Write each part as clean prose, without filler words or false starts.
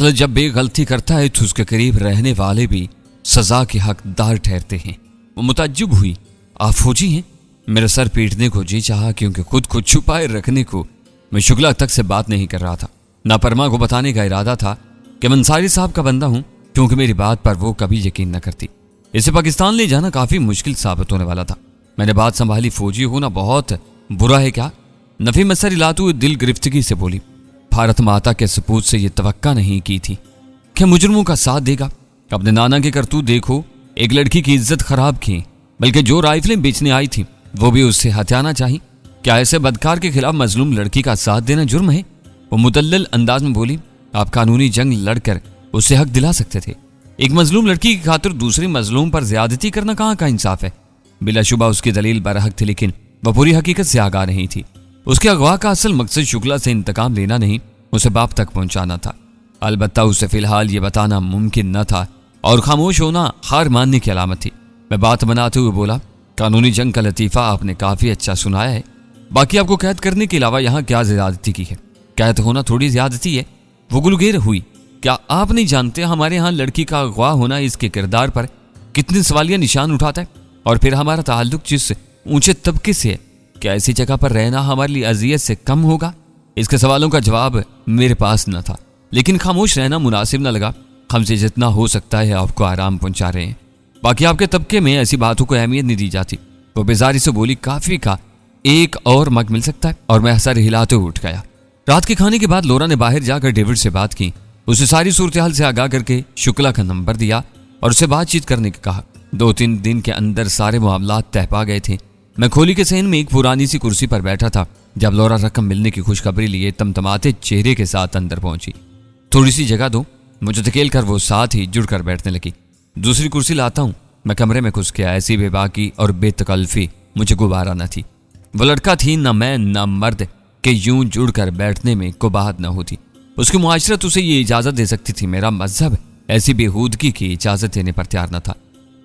दरअसल जब बेगलती करता है तो उसके करीब रहने वाले भी सजा के हकदार ठहरते हैं। वो मुताज्जुब हुई। आप फौजी हैं? मेरा सर पीटने को जी चाहा, क्योंकि खुद को छुपाए रखने को मैं शुक्ला तक से बात नहीं कर रहा था। ना परमा को बताने का इरादा था कि मैं अंसारी साहब का बंदा हूं, क्योंकि मेरी बात पर वो कभी यकीन न करती। इसे पाकिस्तान ले जाना काफी मुश्किल साबित होने वाला था। मैंने बात संभाली। फौजी होना बहुत बुरा है क्या? नफी मसर इलातू दिल गिरफ्तगी से बोली। भारत माता के सपूत से ये तवक्का नहीं की थी कि मुजरमों का साथ देगा। अपने नाना के करतूत देखो, एक लड़की की इज्जत खराब की, बल्कि जो राइफलें बेचने आई थी वो भी उससे हथियाना चाहिए। क्या ऐसे बदकार के खिलाफ मजलूम लड़की का साथ देना जुर्म है? वो मुदल्लल अंदाज में बोली। आप कानूनी जंग लड़कर उससे हक दिला सकते थे। एक मजलूम लड़की की खातिर दूसरी मजलूम पर ज्यादती करना कहाँ का इंसाफ है? बिलाशुबा उसकी दलील बरहक थी, लेकिन वह पूरी हकीकत से आगाह नहीं थी। उसके अगवा का असल मकसद शुक्ला से इंतकाम लेना नहीं, उसे बाप तक पहुंचाना था। अलबत्ता उसे फिलहाल ये बताना मुमकिन न था और खामोश होना हार मानने की अलामत थी। मैं बात बनाते हुए बोला, कानूनी जंग का लतीफ़ा आपने काफ़ी अच्छा सुनाया है। बाकी आपको कैद करने के अलावा यहाँ क्या ज़्यादती की है? कैद होना थोड़ी ज़्यादती है। वो गुलगेर हुई। क्या आप नहीं जानते हमारे यहाँ लड़की का अगवा होना इसके किरदार पर कितने सवालिया निशान उठाता है? और फिर हमारा ताल्लुक जिस ऊंचे तबके से है, क्या ऐसी जगह पर रहना हमारे लिए अजियत से कम होगा? इसके सवालों का जवाब मेरे पास न था, लेकिन खामोश रहना मुनासिब न लगा। हमसे जितना हो सकता है आपको आराम पहुंचा रहे हैं। बाकी आपके तबके में ऐसी बातों को अहमियत नहीं दी जाती। वो बेजारी से बोली, काफी का एक और मग मिल सकता है? और मैं सर हिलाते उठ गया। रात के खाने के बाद लोरा ने बाहर जाकर डेविड से बात की। उसे सारी सूरत हाल से आगाह करके शुक्ला का नंबर दिया और उसे बातचीत करने को कहा। 2-3 दिन के अंदर सारे मामलात तय पा गए थे। मैं खोली के सहन में एक पुरानी सी कुर्सी पर बैठा था जब लोरा रकम मिलने की खुशखबरी लिए तमतमाते चेहरे के साथ अंदर पहुंची। थोड़ी सी जगह दो, मुझे धकेल कर वो साथ ही जुड़कर बैठने लगी। दूसरी कुर्सी लाता हूं। मैं कमरे में घुस गया। ऐसी बेबाकी और बेतकल्फी मुझे गुबारा न थी। वो लड़का थी न मैं न मर्द के यूं जुड़कर बैठने में कुबाहत न होती। उसकी मुआशरत उसे ये इजाजत दे सकती थी। मेरा मजहब ऐसी बेहूदगी की इजाजत देने पर तैयार न था।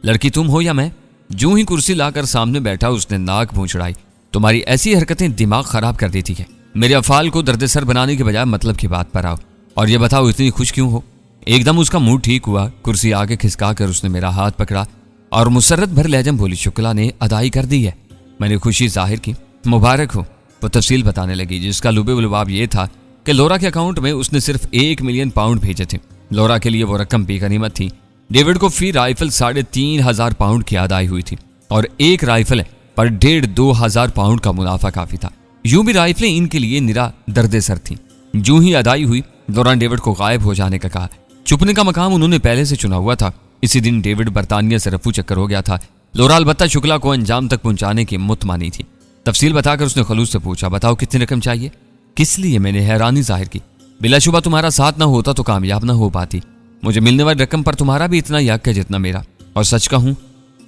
लड़की तुम हो या मैं? जो ही कुर्सी लाकर सामने बैठा उसने नाक मुंह चढ़ाई। तुम्हारी ऐसी हरकतें दिमाग खराब कर देती है। मेरे अफाल को दर्द-ए-सर बनाने के बजाय मतलब की बात पर आओ और ये बताओ इतनी खुश क्यों हो? एकदम उसका मूड ठीक हुआ। कुर्सी आगे खिसका कर उसने मेरा हाथ पकड़ा और मुसर्रत भर लहजम बोली, शुक्ला ने अदाई कर दी है। मैंने खुशी जाहिर की। मुबारक हो। वो तफसील बताने लगी, जिसका लुबे-लुबाब ये था कि लोरा के अकाउंट में उसने सिर्फ 1 मिलियन पाउंड भेजे थे। लोरा के लिए वो रकम बेगनीमत थी। डेविड को फी राइफल 3,500 पाउंड की अदाई हुई थी और एक राइफल पर 1,500-2,000 पाउंड का मुनाफा काफी था। यूं भी राइफलें इनके लिए निरा दर्द-ए-सर थी। जो ही अदाई हुई, लोरा ने डेविड को गायब हो जाने का कहा। छुपने का मकाम उन्होंने पहले से चुना हुआ था। इसी दिन डेविड बरतानिया से रफू चक्कर हो गया था। लोरा अलबत्ता शुक्ला को अंजाम तक पहुंचाने की मुतमानी थी। तफसील बताकर उसने खलूस से पूछा, बताओ कितनी रकम चाहिए? किस लिए? मैंने हैरानी जाहिर की। बिलाशुबा तुम्हारा साथ ना होता तो कामयाब ना हो पाती। मुझे मिलने वाली रकम पर तुम्हारा भी इतना हक है जितना मेरा। और सच कहूं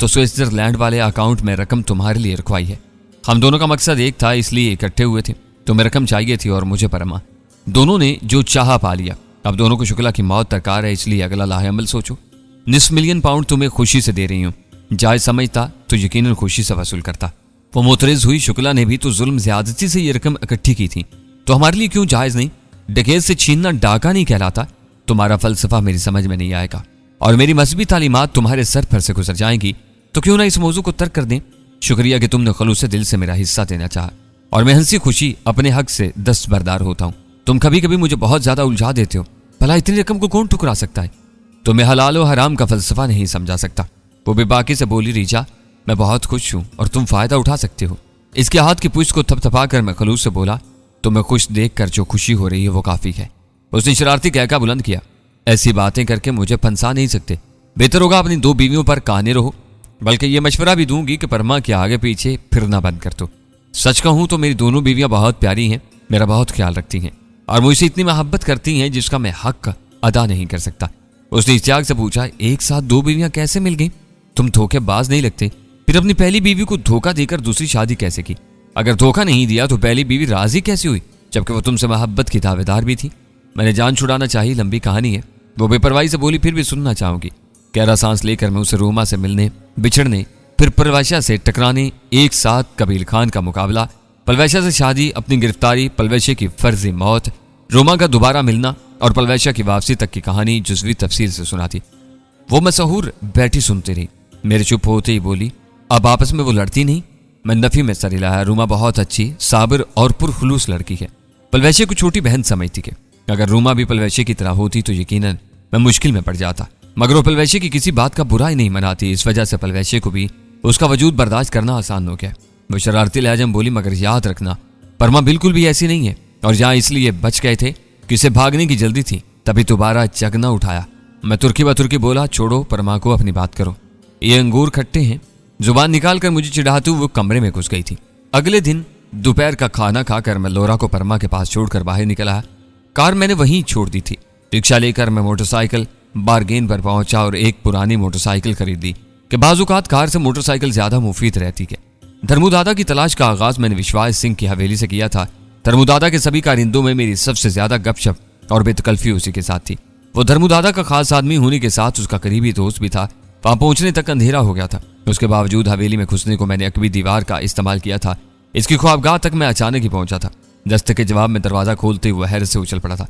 तो स्विट्जरलैंड वाले अकाउंट में रकम तुम्हारे लिए रखवाई है। हम दोनों का मकसद एक था, इसलिए इकट्ठे हुए थे। तुम्हें रकम चाहिए थी और मुझे परमा। दोनों ने जो चाहा पा लिया। अब दोनों को शुक्ला की मौत दरकार है, इसलिए अगला लाहे अमल सोचो। 1/2 मिलियन पाउंड तुम्हें खुशी से दे रही हूँ। जायज समझता तो यकीनन खुशी से वसूल करता। वो मुतरिज हुई, शुक्ला ने भी तो जुल्म ज्यादती से ये रकम इकट्ठी की थी, तो हमारे लिए क्यों जायज नहीं? डकैत से छीनना डाका नहीं कहलाता। तुम्हारा फलसफा मेरी समझ में नहीं आएगा और मेरी मजहबी तालीमात तुम्हारे सर पर से गुजर जाएंगी, तो क्यों ना इस मौजू को तर्क कर दें। शुक्रिया कि तुमने खलूस दिल से मेरा हिस्सा देना चाहा और मैं हंसी खुशी अपने हक से दस्तबरदार होता हूँ। तुम कभी कभी मुझे बहुत ज्यादा उलझा देते हो। भला इतनी रकम को कौन ठुकरा सकता है? तुम्हें हलाल और हराम का फलसफा नहीं समझा सकता। वो बेबाकी से बोली, रीजा मैं बहुत खुश हूँ और तुम फायदा उठा सकते हो। इसके हाथ की पुष्ट को थपथपा कर मैं खलूस से बोला, तुम्हें खुश देख कर जो खुशी हो रही है वो काफी है। उसने शरारती कहका बुलंद किया, ऐसी बातें करके मुझे फंसा नहीं सकते। बेहतर होगा अपनी 2 बीवियों पर काने रहो। बल्कि ये मशवरा भी दूंगी कि परमा के आगे पीछे फिरना बंद कर दो। सच कहूं तो मेरी दोनों बीवियां बहुत प्यारी हैं, मेरा बहुत ख्याल रखती हैं और मुझसे इतनी मोहब्बत करती हैं जिसका मैं हक अदा नहीं कर सकता। उसने इश्तियाक से पूछा, एक साथ 2 बीवियां कैसे मिल गई? तुम धोखेबाज नहीं लगते। फिर अपनी पहली बीवी को धोखा देकर दूसरी शादी कैसे की? अगर धोखा नहीं दिया तो पहली बीवी राजी कैसे हुई, जबकि वो तुमसे मोहब्बत की दावेदार भी थी? मैंने जान छुड़ाना चाहिए, लंबी कहानी है। वो बेपरवाही से बोली, फिर भी सुनना चाहूंगी। गहरा सांस लेकर मैं उसे रोमा से मिलने, बिछड़ने, फिर परवैशा से टकराने, एक साथ कबीर खान का मुकाबला, पलवैशा से शादी, अपनी गिरफ्तारी, पलवैशे की फर्जी मौत, रोमा का दोबारा मिलना और पलवैशा की वापसी तक की कहानी जुज़वी तफसील से सुनाती। वो मशहूर बैठी सुनती रही। मेरे चुप होते ही बोली, अब आपस में वो लड़ती नहीं? मैं नफी में सर हिलाया। रूमा बहुत अच्छी, साबिर और पुरखुलूस लड़की है। पलवैशे को छोटी बहन समझती के। अगर रूमा भी पलवैशे की तरह होती तो यकीनन मैं मुश्किल में पड़ जाता। मगर वो पलवैशे की किसी बात का बुरा ही नहीं मनाती। इस वजह से पलवैशे को भी उसका वजूद बर्दाश्त करना आसान हो गया। वो शरारती लहजे में बोली, मगर याद रखना परमा बिल्कुल भी ऐसी नहीं है, और जहाँ इसलिए बच गए थे कि उसे भागने की जल्दी थी, तभी दोबारा जग न उठाया। मैं तुर्की बतुर्की बोला, छोड़ो परमा को, अपनी बात करो, ये अंगूर खट्टे हैं। जुबान निकाल कर मुझे चिढ़ाते हुए वो कमरे में घुस गई थी। अगले दिन दोपहर का खाना खाकर मैं लोरा को परमा के पास छोड़कर बाहर निकल आया। कार मैंने वहीं छोड़ दी थी। रिक्शा लेकर मैं मोटरसाइकिल बारगेन पर पहुंचा और एक पुरानी मोटरसाइकिल खरीदी कि बाजुकात कार से मोटरसाइकिल ज्यादा मुफीद रहती है। धर्मदादा की तलाश का आगाज मैंने विश्वास सिंह की हवेली से किया था। धर्मदादा के सभी कारिंदों में मेरी सबसे ज्यादा गपशप और बेतकल्फी उसी के साथ थी। वो धर्मदादा का खास आदमी होने के साथ उसका करीबी दोस्त भी था। वहां पहुंचने तक अंधेरा हो गया था। उसके बावजूद हवेली में घुसने को मैंने अकबी दीवार का इस्तेमाल किया था। इसकी ख्वाबगाह तक मैं अचानक ही पहुंचा था। दस्तक के जवाब में दरवाजा खोलते हुए हैरत से उछल पड़ा था।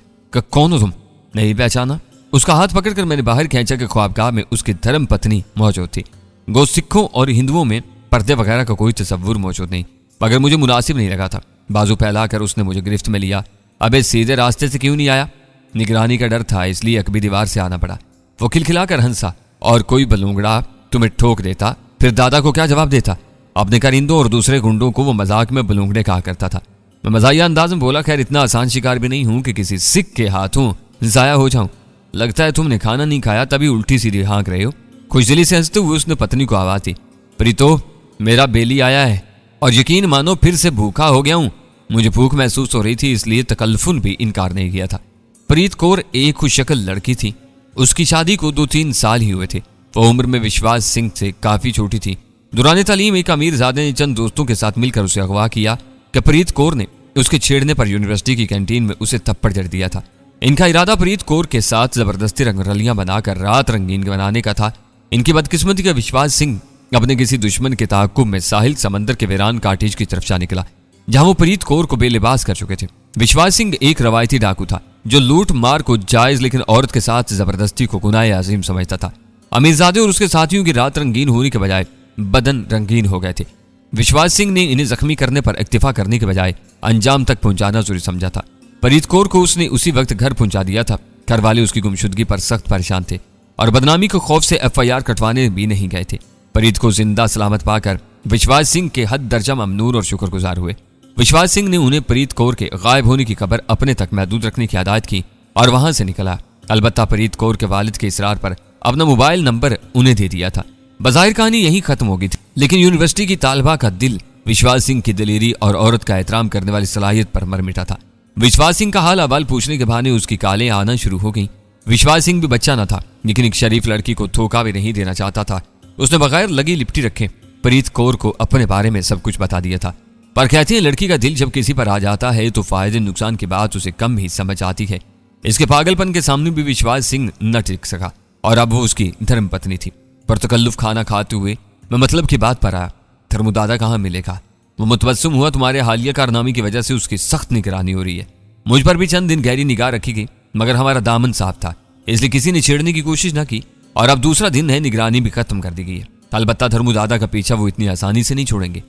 कौन हो तुम? नहीं पहचाना। उसका हाथ पकड़कर मैंने बाहर खींचा कि ख्वाबगाह में उसकी धर्म पत्नी मौजूद थी। गो सिखों और हिंदुओं में पर्दे वगैरह का कोई तस्वुर मौजूद नहीं, मगर मुझे मुनासिब नहीं लगा था। बाजू फैलाकर उसने मुझे गिरफ्त में लिया। अबे सीधे रास्ते से क्यों नहीं आया? निगरानी का डर था, इसलिए अकबी दीवार से आना पड़ा। वो खिलखिलाकर हंसा, और कोई बलूंगड़ा तुम्हें ठोक देता फिर दादा को क्या जवाब देता? अपने कारिंदों और दूसरे गुंडों को वो मजाक में बलूंगड़े कहा करता था। मैं मजाहिया अंदाज में बोला, खैर इतना आसान शिकार भी नहीं हूं कि किसी सिख के हाथों जाया हो जाऊं। लगता है तुमने खाना नहीं खाया तभी उल्टी सीधी हाँक रहे हो। खुशदिली से हंसते हुए उसने पत्नी को आवाज दी, प्रीतो मेरा बेली आया है, और यकीन मानो फिर से भूखा हो गया हूं। मुझे भूख महसूस हो रही थी, इसलिए तकल्लुफ़ भी इनकार नहीं किया था। प्रीत कौर एक खुशशक्ल लड़की थी। उसकी शादी को 2-3 साल ही हुए थे। वो उम्र में विश्वास सिंह से काफी छोटी थी। दौरान तालीम एक अमीरजादे ने चंद दोस्तों के साथ मिलकर उसे अगवा किया कि प्रीत कौर ने उसके छेड़ने पर यूनिवर्सिटी की कैंटीन में उसे थप्पड़ जड़ दिया था। इनका इरादा प्रीत कौर के साथ जबरदस्ती रंगरलियां बनाकर रात रंगीन बनाने का था। इनकी बदकिस्मती का विश्वास सिंह अपने किसी दुश्मन के ताक़ुब में साहिल समंदर के वीरान काटेज की तरफ जा निकला, जहां वो प्रीत कौर को बेलिबास कर चुके थे। विश्वास सिंह एक रवायती डाकू था जो लूट मार को जायज लेकिन औरत के साथ जबरदस्ती को गुनाह अजीम समझता था। अमीरजादे और उसके साथियों की रात रंगीन होने के बजाय बदन रंगीन हो गए थे। विश्वास सिंह ने इन्हें जख्मी करने पर इक्तिफा करने के बजाय अंजाम तक पहुंचाना जरूरी समझा था। प्रीत कौर को उसने उसी वक्त घर पहुंचा दिया था। घर वाले उसकी गुमशुदगी पर सख्त परेशान थे और बदनामी के खौफ से FIR कटवाने भी नहीं गए थे। प्रीत को जिंदा सलामत पाकर विश्वास सिंह के हद दर्जा ममनूर और शुक्रगुजार हुए। विश्वास सिंह ने उन्हें प्रीत कौर के गायब होने की खबर अपने तक महदूद रखने की हिदायत की और वहां से निकला। अलबत्ता प्रीत कौर के वालिद के इसरार पर अपना मोबाइल नंबर उन्हें दे दिया था। बज़ाहिर कहानी यहीं खत्म हो गई थी, लेकिन यूनिवर्सिटी की तालबा का दिल विश्वास सिंह की दिलेरी और औरत का एहतराम करने वाली सलाहियत पर मर मिटा था। विश्वास सिंह का हाल अहवाल पूछने के बहाने उसकी कालें आना शुरू हो गईं। विश्वास सिंह भी बच्चा न था, लेकिन एक शरीफ लड़की को धोखा भी नहीं देना चाहता था। उसने बगैर लगी लिपटी रखे प्रीत कौर को अपने बारे में सब कुछ बता दिया था। पर कहते हैं लड़की का दिल जब किसी पर आ जाता है तो फायदे नुकसान की बात उसे कम ही समझ आती है। इसके पागलपन के सामने भी विश्वास सिंह न टिक सका और अब वो उसकी धर्म पत्नी थी। पर तकल्लुफ खाना खाते हुए मैं मतलब की बात पर आया, धर्मदादा कहाँ मिलेगा? वो मुतबस्सम हुआ, तुम्हारे हालिया कारनामे की वजह से उसकी सख्त निगरानी हो रही है। मुझ पर भी चंद दिन गहरी निगाह रखी गई, मगर हमारा दामन साफ था, इसलिए किसी ने छेड़ने की कोशिश न की और अब दूसरा दिन है, निगरानी भी खत्म कर दी गई है। अलबत्ता धर्मदादा का पीछा वो इतनी आसानी से नहीं छोड़ेंगे।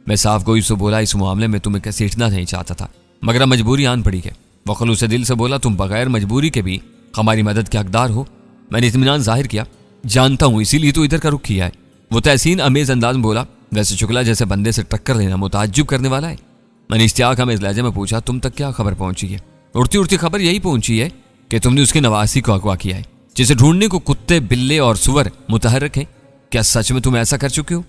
मैं साफ गोई से बोला, इस मामले में तुम्हें घसीटना नहीं चाहता था, मगर मजबूरी आन पड़ी है। वो खलूस दिल से बोला, तुम बगैर मजबूरी के भी हमारी मदद के हकदार हो। मैंने इत्मीनान जाहिर किया, जानता हूँ इसीलिए तो इधर का रुख किया है। वो तहसीन अमेज अंदाज में बोला, वैसे शुक्ला जैसे बंदे से टक्कर लेना मुताज्जुब करने वाला है। मैंने इश्तियाक अमेज लहजे में पूछा, तुम तक क्या खबर पहुंची है? उड़ती उड़ती खबर यही पहुंची है कि तुमने उसके नवासी को अगवा किया है, जिसे ढूंढने को कुत्ते बिल्ले और सुअर मुतहर्रिक हैं। क्या सच में तुम ऐसा कर चुके हो?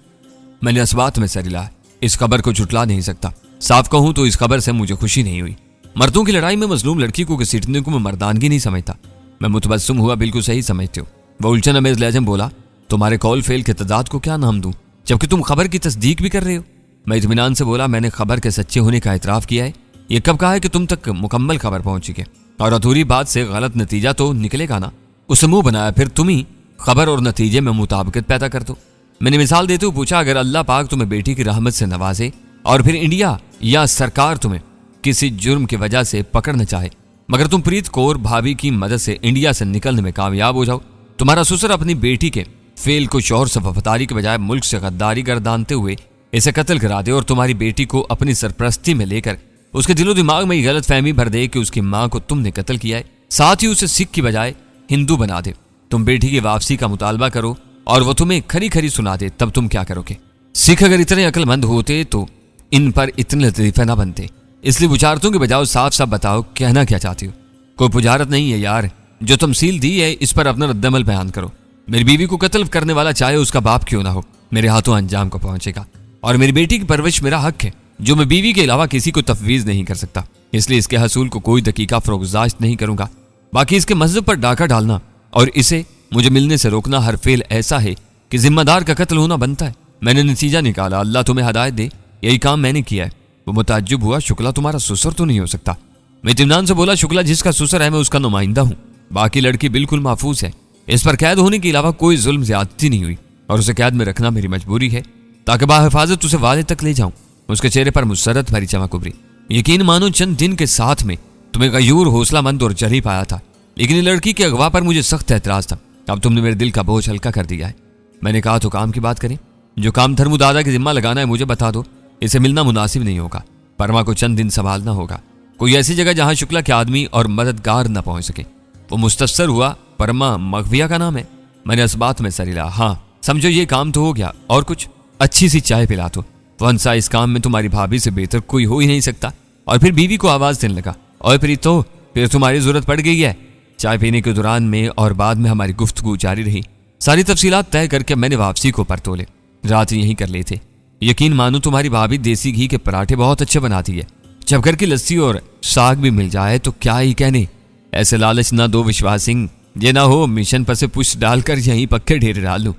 मैंने असबात में सर हिलाया। इस खबर को झुटला नहीं सकता। साफ कहूं तो इस खबर से मुझे खुशी नहीं हुई। मर्दों की लड़ाई में मजलूम लड़की को घसीटने को मैं मर्दानगी नहीं समझता। मैं मुतबस्सुम हुआ, बिल्कुल सही समझते हो। वह उलझन अमेज लहजे में बोला, तुम्हारे कॉल फेल के तदाद को क्या नाम दूं, जबकि तुम खबर की तस्दीक भी कर रहे हो। मैं इत्मीनान से बोला, मैंने खबर के सच्चे होने का एतराफ किया है। ये कब कहा है कि तुम तक मुकम्मल खबर पहुंची है? और अधूरी बात से गलत नतीजा तो निकलेगा ना। उसे मुंह बनाया, फिर तुम ही खबर और नतीजे में मुताबिकत पैदा कर दो। मैंने मिसाल देते हुए पूछा, अगर अल्लाह पाक तुम्हें बेटी की रहमत से नवाजे और फिर इंडिया या सरकार तुम्हें किसी जुर्म की वजह से पकड़ना चाहे मगर तुम प्रीत कौर भाभी की मदद से इंडिया से निकलने में कामयाब हो जाओ। तुम्हारा ससुर अपनी बेटी के फेल को शौहर से वफादारी के बजाय मुल्क से गद्दारी गर्दानते हुए इसे कत्ल करा दे और तुम्हारी बेटी को अपनी सरपरस्ती में लेकर उसके दिलो दिमाग में ये गलत फहमी भर दे कि उसकी माँ को तुमने कत्ल किया है, साथ ही उसे सिख की बजाय हिंदू बना दे। तुम बेटी की वापसी का मुतालबा करो और वो तुम्हें खरी खरी सुना दे, तब तुम क्या करोगे? सिख अगर इतने अक्लमंद होते तो इन पर इतने लतीफे ना बनते। इसलिए बुझारतों के बजाय साफ साफ बताओ कहना क्या चाहती हो। कोई बुझारत नहीं है यार, जो तमसील दी है इस पर अपना रद्दमल बयान करो। मेरी बीवी को कत्ल करने वाला चाहे उसका बाप क्यों ना हो, मेरे हाथों अंजाम को पहुंचेगा और मेरी बेटी की परवरिश मेरा हक है, जो मैं बीवी के अलावा किसी को तफवीज नहीं कर सकता। इसलिए इसके हसूल को कोई दकीका फरोगजाश्त नहीं करूंगा। बाकी इसके मजहब पर डाका डालना और इसे मुझे मिलने से रोकना हर फेल ऐसा है कि जिम्मेदार का कत्ल होना बनता है। मैंने नतीजा निकाला, अल्लाह तुम्हें हदायत दे, यही काम मैंने किया है। वो मुताज्जुब हुआ, शुक्ला तुम्हारा ससुर तो नहीं हो सकता? मैं इत्मीनान से बोला, शुक्ला जिसका ससुर है मैं उसका नुमाइंदा हूँ, बाकी लड़की बिल्कुल महफूज है। इस पर कैद होने के अलावा कोई जुल्म ज्यादती नहीं हुई और उसे कैद में रखना मेरी मजबूरी है ताकि बाहिफाजत उसे वादे तक ले जाऊं। उसके चेहरे पर मुसरत भरी चमक उभरी। यकीन मानो चंद दिन के साथ में तुम्हें गयूर, हौसलामंद और जरी पाया था, लेकिन ये लड़की के अगवा पर मुझे सख्त एतराज था। अब तुमने मेरे दिल का बोझ हल्का कर दिया है। मैंने कहा तो काम की बात करें। जो काम धर्मू दादा की जिम्मा लगाना है मुझे बता दो। इसे मिलना मुनासिब नहीं होगा। परमा को चंद दिन संभालना होगा, कोई ऐसी जगह जहां शुक्ला के आदमी और मददगार न पहुंच सके। वो मुस्तफसर हुआ, परमा मगविया का नाम है। मैंने इस बात में सर हिला। हाँ समझो ये काम तो हो गया, और कुछ? अच्छी सी चाय पिला दो। वंसा, इस काम में तुम्हारी भाभी से बेहतर कोई हो ही नहीं सकता। और फिर बीवी को आवाज देने लगा, और फिर तुम्हारी जरूरत पड़ गई है। चाय पीने के दौरान में और बाद में हमारी गुफ्तगू जारी रही। सारी तफसीलात तय करके मैंने वापसी को पर तोले। रात यहीं कर लिए थे। यकीन मानो तुम्हारी भाभी देसी घी के पराठे बहुत अच्छे बनाती है। जब घर की लस्सी और साग भी मिल जाए तो क्या ही कहने। ऐसे लालच ना दो विश्वास सिंह, ये ना हो मिशन पर से पुष्ट डालकर यहीं पक्के ढेरे डाल लूं।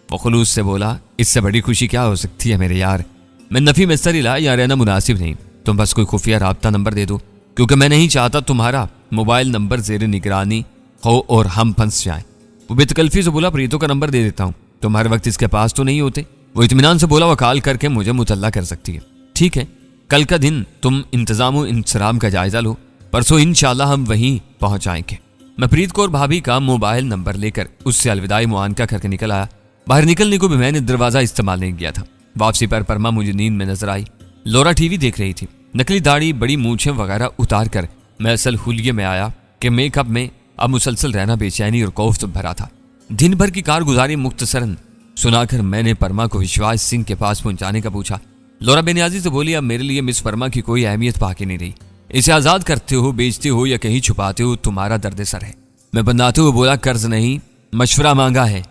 वो खुलूस से बोला, इससे बड़ी खुशी क्या हो सकती है मेरे यार। मैं नफी में सर हिला, या रहना मुनासिब नहीं। तुम बस कोई खुफिया राब्ता नंबर दे दो, क्योंकि मैं नहीं चाहता तुम्हारा मोबाइल नंबर जेर निगरानी हो और हम फंस जाएं। वो बेतकल्फी से बोला, प्रीतो का नंबर दे देता हूँ, तुम हर वक्त इसके पास तो नहीं होते। वो इत्मीनान से बोला, वकाल करके मुझे मुतल्ला कर सकती है। ठीक है, कल का दिन तुम इंतजाम इंतजाम का जायजा लो, परसों इंशाल्लाह हम वहीं पहुंच आएंगे। मैं प्रीत कौर भाभी का मोबाइल नंबर लेकर उससे अलविदाई मुआनका करके निकल आया। बाहर निकलने को भी मैंने दरवाजा इस्तेमाल नहीं किया था। वापसी पर परमा मुझे नींद में नजर आई। लोरा टीवी देख रही थी। नकली दाढ़ी, बड़ी मूछें वगैरह उतार कर मैं असल हुलिये में आया कि मेकअप में अब मुसलसल रहना बेचैनी और खौफ भरा था। दिन भर की कारगुजारी मुख्तसरन सुनाकर मैंने परमा को विश्वास सिंह के पास पहुंचाने का पूछा। लोरा बेनियाजी से बोली, अब मेरे लिए मिस परमा की कोई अहमियत बाकी नहीं रही। इसे आजाद करते हो, बेचते हो या कहीं छुपाते हो, तुम्हारा दर्द सर है। मैं बनाते हुए बोला, कर्ज नहीं मशवरा मांगा है।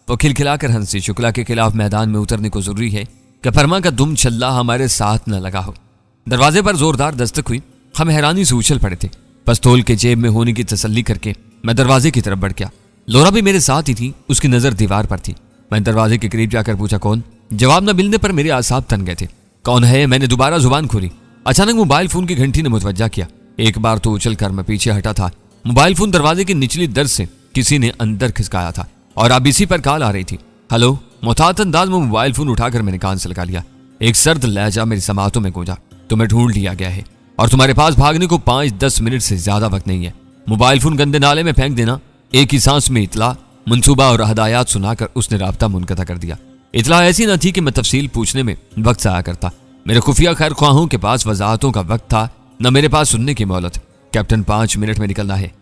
वो खिलखिलाकर हंसी। शुक्ला के खिलाफ मैदान में उतरने को जरूरी है कि परमा का दुम छल्ला हमारे साथ न लगा हो। दरवाजे पर जोरदार दस्तक हुई। हम हैरानी से उछल पड़े थे। पिस्तौल के जेब में होने की तसल्ली करके मैं दरवाजे की तरफ बढ़ गया। लोरा भी मेरे साथ ही थी। उसकी नजर दीवार पर थी। मैं दरवाजे के करीब जाकर पूछा, कौन? जवाब न मिलने पर मेरे आसाब तन गए थे। कौन है? मैंने दोबारा जुबान खोली। अचानक मोबाइल फोन की घंटी ने मुतवज्जा किया। एक बार तो उछल कर मैं पीछे हटा था। मोबाइल फोन दरवाजे की निचली दर से किसी ने अंदर खिसकाया था और अब इसी पर कॉल आ रही थी। हेलो। मुहतात अंदाज में मोबाइल फोन उठाकर मैंने कान से लगा लिया। एक सर्द लहजा मेरी समातों में गूंजा। तुम्हें ढूंढ लिया गया है और तुम्हारे पास भागने को 5-10 मिनट से ज्यादा वक्त नहीं है। मोबाइल फोन गंदे नाले में फेंक देना। एक ही सांस में इतला, मंसूबा और हदायत सुनाकर उसने राब्ता मुनक़ता कर दिया। इतला ऐसी न थी कि मैं तफसील पूछने में वक्त आया करता। मेरे खुफिया खैर ख्वाहों के पास वजाहतों का वक्त था, न मेरे पास सुनने की मोहलत। कैप्टन 5 मिनट में निकलना है,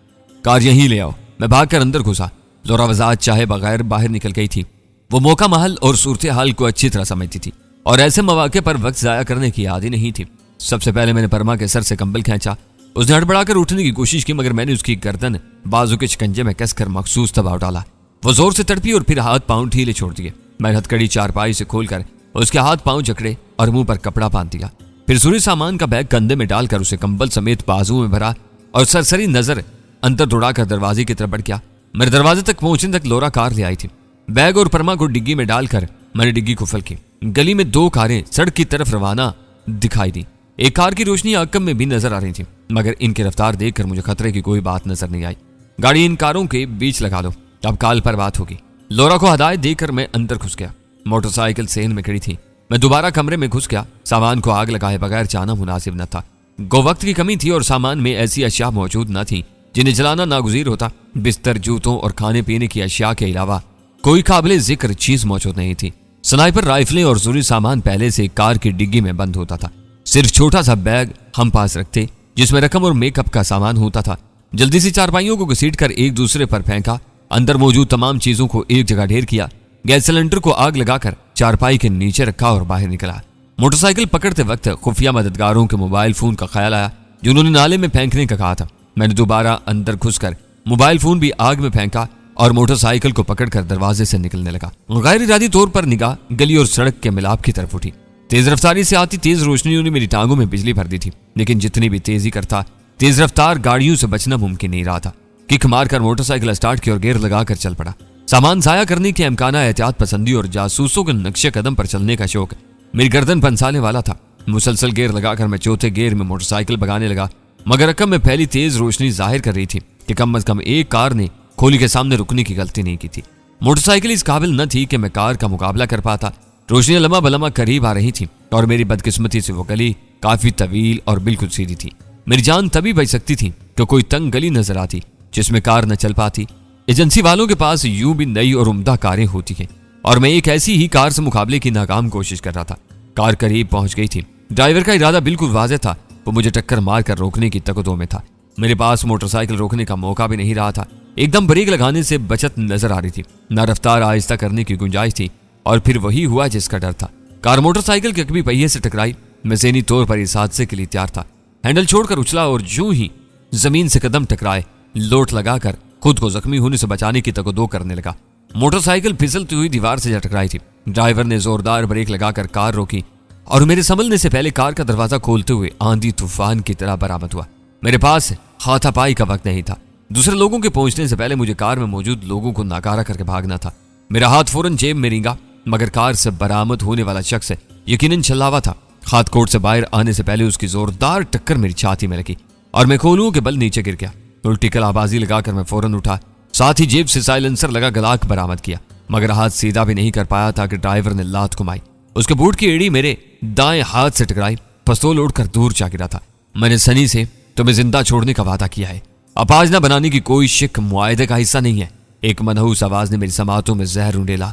कार यहीं ले आओ। मैं भागकर अंदर घुसा। लोरा वजाहत चाहे बगैर बाहर निकल गई थी। वो मौका महल और सूरत हाल को अच्छी तरह समझती थी और ऐसे मौके पर वक्त जाया करने की आदि नहीं थी। सबसे पहले मैंने परमा के सर से कंबल खींचा। उसने हड़बड़ाकर उठने की कोशिश की, मगर मैंने उसकी गर्दन बाजू के शिकंजे में कसकर मखसूस दबाव डाला। वो जोर से तड़पी और फिर हाथ पांव ढीले छोड़ दिए। मैं हथकड़ी चारपाई से खोलकर उसके हाथ पांव जकड़े और मुंह पर कपड़ा बांध दिया। फिर सूरी सामान का बैग कंधे में डालकर उसे कंबल समेत बाजू में भरा और सरसरी नजर अंदर दौड़ाकर दरवाजे की तरफ बढ़ गया। मेरे दरवाजे तक पहुंचने तक लोरा कार ले आई थी। बैग और परमा को डिग्गी में डालकर मैंने डिग्गी को फल की। गली में 2 कारें सड़क की तरफ रवाना दिखाई दी। एक कार की रोशनी आंकम में भी नजर आ रही थी, मगर इनकी रफ्तार देखकर मुझे खतरे की कोई बात नजर नहीं आई। गाड़ी इन कारों के बीच लगा लो, अब काल पर बात होगी। लोरा को हदायत देकर मैं अंदर घुस गया। मोटरसाइकिल सेन में खड़ी थी। मैं दोबारा कमरे में घुस गया। सामान को आग लगाए बगैर जाना मुनासिब न था। गो वक्त की कमी थी और सामान में ऐसी अशिया मौजूद न थी जिन्हें जलाना नागुजीर होता। बिस्तर, जूतों और खाने पीने की अशिया के अलावा कोई काबिले जिक्र चीज मौजूद नहीं थी। स्नाइपर राइफलें और जरूरी सामान पहले से कार की डिग्गी में बंद होता था। सिर्फ छोटा सा बैग हम पास रखते जिसमें रकम और मेकअप का सामान होता था। जल्दी से चारपाइयों को घसीटकर एक दूसरे पर फेंका, अंदर मौजूद तमाम चीजों को एक जगह ढेर किया, गैस सिलेंडर को आग लगाकर चारपाई के नीचे रखा और बाहर निकला। मोटरसाइकिल पकड़ते वक्त खुफिया मददगारों के मोबाइल फोन का ख्याल आया जो उन्होंने नाले में फेंकने का कहा था। मैंने दोबारा अंदर घुसकर मोबाइल फोन भी आग में फेंका और मोटरसाइकिल को पकड़कर दरवाजे से निकलने लगा। गैर इरादी तौर पर निगाह गली और सड़क के मिलाप की तरफ उठी। तेज रफ्तारी से आती तेज रोशनियों ने मेरी टांगों में बिजली भर दी थी, लेकिन जितनी भी तेजी करता तेज रफ्तार गाड़ियों से बचना मुमकिन नहीं रहा था। किक मारकर मोटरसाइकिल स्टार्ट की और गियर लगाकर चल पड़ा। सामान जाया करने के इम्काना, एहतियात पसंदी और जासूसों के नक्शे कदम पर चलने का शौक मेरी गर्दन पंसाने वाला था। मुसलसल गियर लगाकर मैं चौथे गियर में मोटरसाइकिल भगाने लगा, मगर रकम में फैली तेज रोशनी जाहिर कर रही थी कि कम अज कम एक कार ने खोली के सामने रुकने की गलती नहीं की थी। मोटरसाइकिल इस काबिल न थी कि मैं कार का मुकाबला कर पाता। रोशनियां लम्हा बलमा करीब आ रही थी और मेरी बदकिस्मती से वो गली काफी तवील और बिल्कुल सीधी थी। मेरी जान तभी बच सकती थी कि कोई तंग गली नजर आती जिसमें कार न चल पाती। एजेंसी वालों के पास यूं भी नई और उम्दा कारें होती हैं और मैं एक ऐसी ही कार से मुकाबले की नाकाम कोशिश कर रहा था। कार करीब पहुंच गई थी। ड्राइवर का इरादा बिल्कुल वाज़ेह था, वो मुझे टक्कर मारकर रोकने की तकदो में था। मेरे पास मोटरसाइकिल रोकने का मौका भी नहीं रहा था। एकदम ब्रेक लगाने से बचत नजर आ रही थी, ना रफ्तार आहिस्ता करने की गुंजाइश थी। और फिर वही हुआ जिसका डर था। कार मोटरसाइकिल के कभी पहिए से टकराई। मैं ज़हनी तौर पर इस हादसे के लिए तैयार था। हैंडल छोड़कर उछला और यूं ही जमीन से कदम टकराए लोट लगाकर खुद को जख्मी होने से बचाने की तकदो करने लगा। मोटरसाइकिल फिसलती हुई दीवार से जा टकराई थी। ड्राइवर ने जोरदार ब्रेक लगाकर कार रोकी और मेरे संभलने से पहले कार का दरवाजा खोलते हुए आंधी तूफान की तरह बरामद हुआ। मेरे पास हाथापाई का वक्त नहीं था। दूसरे लोगों के पहुंचने से पहले मुझे कार में मौजूद लोगों को नाकारा करके भागना था। मेरा हाथ फौरन जेब में रिंगा, मगर कार से बरामद होने वाला शख्स यकीनन छल्लावा था। हाथ कोट से बाहर आने से पहले उसकी जोरदार टक्कर मेरी छाती में लगी और मैं खोलूं के बल नीचे गिर गया। उल्टी कलाबाजी लगाकर मैं फौरन उठा, साथ ही जेब से साइलेंसर लगा गलाक बरामद किया, मगर हाथ सीधा भी नहीं कर पाया था कि ड्राइवर ने लात घुमाई। उसके बूट की एड़ी मेरे दाएं हाथ से टकराई। पिस्तौल उड़कर दूर जा गिरा था। मैंने सनी से तुम्हें जिंदा छोड़ने का वादा किया है, अपाज न बनाने की कोई शिक मुआहदे का हिस्सा नहीं है। एक मनहूस आवाज ने मेरी समातों में जहर उंडेला।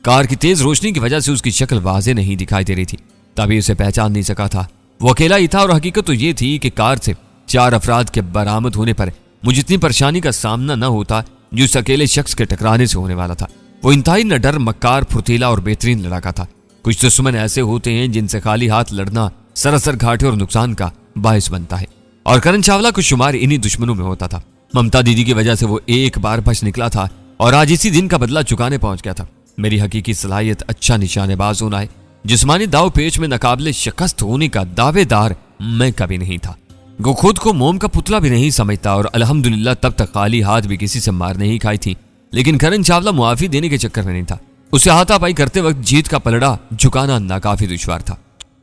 कार की तेज रोशनी की वजह से उसकी शक्ल वाज़ेह नहीं दिखाई दे रही थी, तभी उसे पहचान नहीं सका था। वो अकेला ही था और हकीकत तो ये थी कि कार से 4 अफराद के बरामद होने पर मुझे इतनी परेशानी का सामना न होता जो उस अकेले शख्स के टकराने से होने वाला था। वो इंतहाई नडर, मक्कार, फुर्तीला और बेहतरीन लड़ाका था। कुछ दुश्मन ऐसे होते हैं जिनसे खाली हाथ लड़ना सरासर घाटे और नुकसान का बायस बनता है, और करण चावला को शुमार इन्हीं दुश्मनों में होता था। ममता दीदी की वजह से वो एक बार बच निकला था और आज इसी दिन का बदला चुकाने पहुंच गया था। मेरी हकीकी सलाहियत अच्छा निशानेबाज होना है, जिस्मानी दाव पेच में नाकाबिले शिकस्त होने का दावेदार मैं कभी नहीं था। वो खुद को मोम का पुतला भी नहीं समझता और अल्हम्दुलिल्लाह तब तक खाली हाथ भी किसी से मार नहीं खाई थी। लेकिन करण चावला मुआफी देने के चक्कर में नहीं था। उसे हाथापाई करते वक्त जीत का पलड़ा झुकाना नाकाफी दुश्वार था।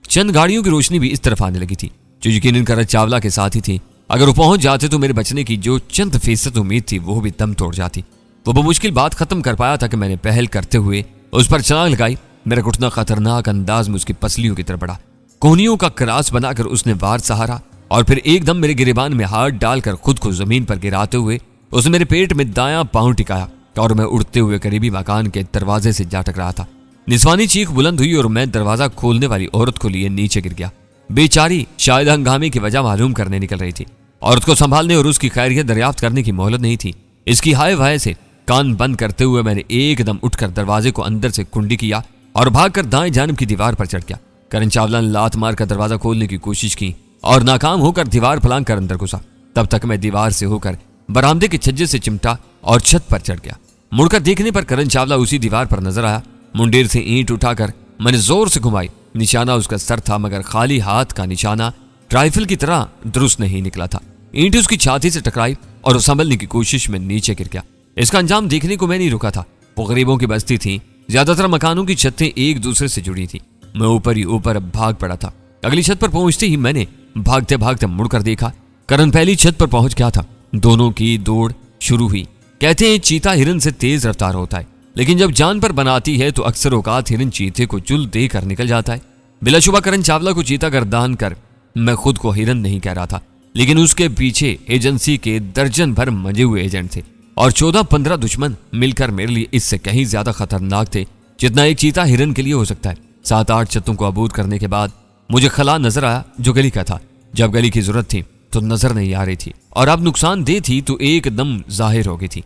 चंद गाड़ियों की रोशनी भी इस तरफ आने लगी थी जो यकीनन करण चावला के साथ ही थी। अगर वो पहुंच जाते तो मेरे बचने की जो चंद फीसद उम्मीद थी वो भी दम तोड़ जाती। वो बमुश्किल बात खत्म कर पाया था कि मैंने पहल करते हुए उस पर छलांग लगाई। मेरा घुटना खतरनाक अंदाज में उसकी पसलियों की तरफ बढ़ा। कोहनियों का क्रास बनाकर उसने वार सहारा और फिर एकदम मेरे गिरेबान में हाथ डालकर खुद को जमीन पर गिराते हुए उसने मेरे पेट में दायां पांव टिकाया और मैं उड़ते हुए करीबी मकान के दरवाजे से जा टकरा था। निस्वानी चीख बुलंद हुई और मैं दरवाजा खोलने वाली औरत को लिए नीचे गिर गया। बेचारी शायद हंगामे की वजह मालूम करने निकल रही थी। औरत को संभालने और उसकी खैरियत दरियाफ्त करने की मोहलत नहीं थी। इसकी हाय वाय से कान बंद करते हुए मैंने एकदम उठकर दरवाजे को अंदर से कुंडी किया और भागकर दाएं जानिब की दीवार पर चढ़ गया। करण चावला ने लात मारकर दरवाजा खोलने की कोशिश की और नाकाम होकर दीवार फलांग कर अंदर घुसा। तब तक मैं दीवार से होकर बरामदे के छज्जे से चिमटा और छत पर चढ़ गया। मुड़कर देखने पर करण चावला उसी दीवार पर नजर आया। मुंडेर से ईंट उठाकर मैंने जोर से घुमाई। निशाना उसका सर था, मगर खाली हाथ का निशाना राइफल की तरह दुरुस्त नहीं निकला था। ईंट उसकी छाती से टकराई और संभलने की कोशिश में नीचे गिर गया। इसका अंजाम देखने को मैं नहीं रुका था। वो गरीबों की बस्ती थी। ज्यादातर मकानों की छतें एक दूसरे से जुड़ी थी। मैं ऊपर ही ऊपर भाग पड़ा था। अगली छत पर पहुंचते ही मैंने भागते भागते मुड़कर देखा। करण पहली छत पर पहुंच गया था। दोनों की दौड़ शुरू हुई। कहते हैं चीता हिरन से तेज रफ्तार होता है, लेकिन जब जान पर बनाती है तो अक्सर औकात हिरन चीते को चुल देकर निकल जाता है। बिलाशुबा करण चावला को चीता गर्दान कर मैं खुद को हिरन नहीं कह रहा था, लेकिन उसके पीछे एजेंसी के दर्जन भर मजे हुए एजेंट थे और 14-15 दुश्मन मिलकर मेरे लिए इससे कहीं ज्यादा खतरनाक थे जितना एक चीता हिरन के लिए हो सकता है। 7-8 चत्तों को अबूर करने के बाद मुझे खला नजर आया जो गली का था। जब गली की जरूरत थी तो नजर नहीं आ रही थी और अब नुकसानदेह थी तो एकदम जाहिर हो गई थी।